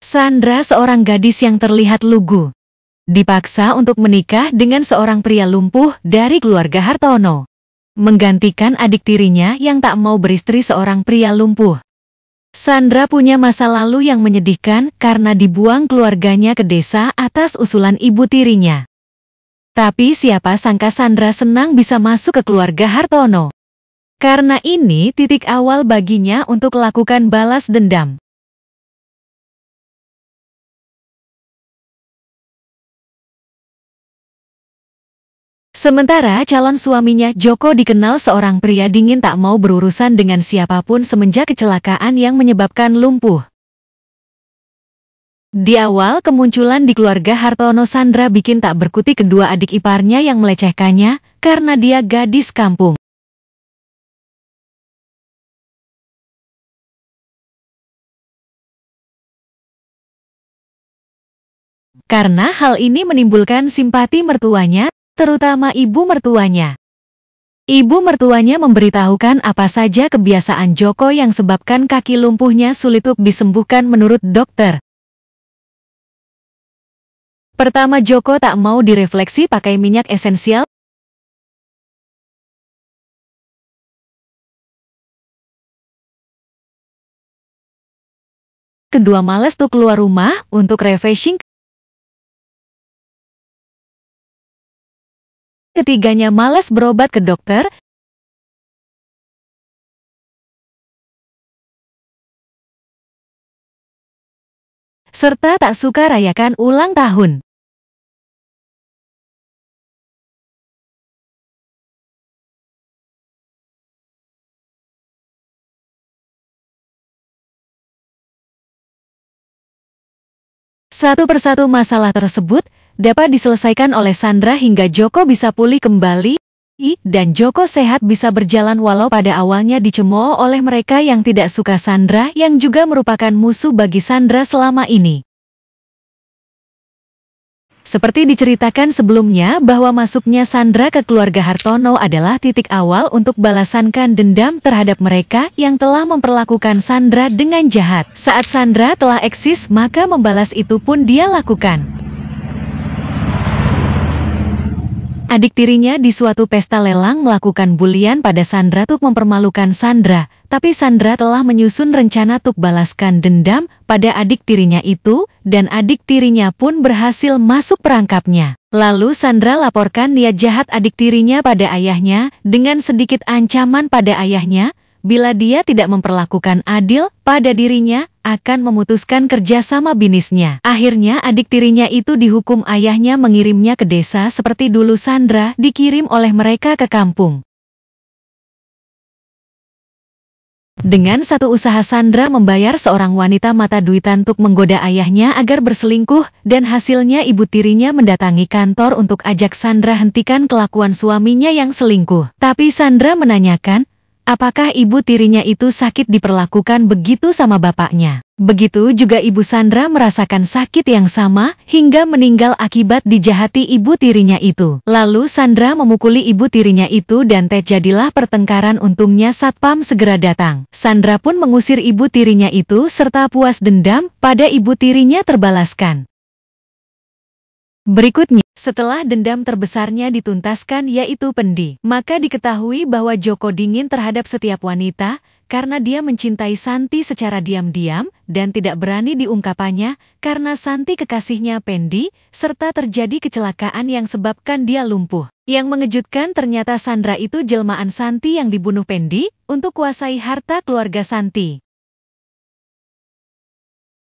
Sandra, seorang gadis yang terlihat lugu, dipaksa untuk menikah dengan seorang pria lumpuh dari keluarga Hartono, menggantikan adik tirinya yang tak mau beristri seorang pria lumpuh. Sandra punya masa lalu yang menyedihkan karena dibuang keluarganya ke desa atas usulan ibu tirinya. Tapi siapa sangka Sandra senang bisa masuk ke keluarga Hartono. Karena ini titik awal baginya untuk melakukan balas dendam. Sementara calon suaminya Joko dikenal seorang pria dingin, tak mau berurusan dengan siapapun semenjak kecelakaan yang menyebabkan lumpuh. Di awal kemunculan di keluarga Hartono, Sandra bikin tak berkutik kedua adik iparnya yang melecehkannya karena dia gadis kampung. Karena hal ini menimbulkan simpati mertuanya, terutama ibu mertuanya. Ibu mertuanya memberitahukan apa saja kebiasaan Joko yang sebabkan kaki lumpuhnya sulit untuk disembuhkan menurut dokter. Pertama, Joko tak mau direfleksi pakai minyak esensial. Kedua, malas tuh keluar rumah untuk refreshing. Ketiganya, malas berobat ke dokter. Serta tak suka rayakan ulang tahun. Satu persatu masalah tersebut dapat diselesaikan oleh Sandra hingga Joko bisa pulih kembali, dan Joko sehat bisa berjalan walau pada awalnya dicemooh oleh mereka yang tidak suka Sandra yang juga merupakan musuh bagi Sandra selama ini. Seperti diceritakan sebelumnya bahwa masuknya Sandra ke keluarga Hartono adalah titik awal untuk balasankan dendam terhadap mereka yang telah memperlakukan Sandra dengan jahat. Saat Sandra telah eksis, maka membalas itu pun dia lakukan. Adik tirinya di suatu pesta lelang melakukan bulian pada Sandra untuk mempermalukan Sandra, tapi Sandra telah menyusun rencana untuk balaskan dendam pada adik tirinya itu, dan adik tirinya pun berhasil masuk perangkapnya. Lalu Sandra laporkan niat jahat adik tirinya pada ayahnya, dengan sedikit ancaman pada ayahnya, bila dia tidak memperlakukan adil pada dirinya, akan memutuskan kerjasama bisnisnya. Akhirnya adik tirinya itu dihukum ayahnya mengirimnya ke desa seperti dulu Sandra dikirim oleh mereka ke kampung. Dengan satu usaha, Sandra membayar seorang wanita mata duitan untuk menggoda ayahnya agar berselingkuh, dan hasilnya ibu tirinya mendatangi kantor untuk ajak Sandra hentikan kelakuan suaminya yang selingkuh. Tapi Sandra menanyakan, apakah ibu tirinya itu sakit diperlakukan begitu sama bapaknya? Begitu juga ibu Sandra merasakan sakit yang sama hingga meninggal akibat dijahati ibu tirinya itu. Lalu Sandra memukuli ibu tirinya itu dan terjadilah pertengkaran, untungnya satpam segera datang. Sandra pun mengusir ibu tirinya itu serta puas dendam pada ibu tirinya terbalaskan. Berikutnya, setelah dendam terbesarnya dituntaskan yaitu pendi, maka diketahui bahwa Joko dingin terhadap setiap wanita karena dia mencintai Santi secara diam-diam dan tidak berani diungkapannya karena Santi kekasihnya Pendi, serta terjadi kecelakaan yang sebabkan dia lumpuh. Yang mengejutkan, ternyata Sandra itu jelmaan Santi yang dibunuh Pendi untuk kuasai harta keluarga Santi.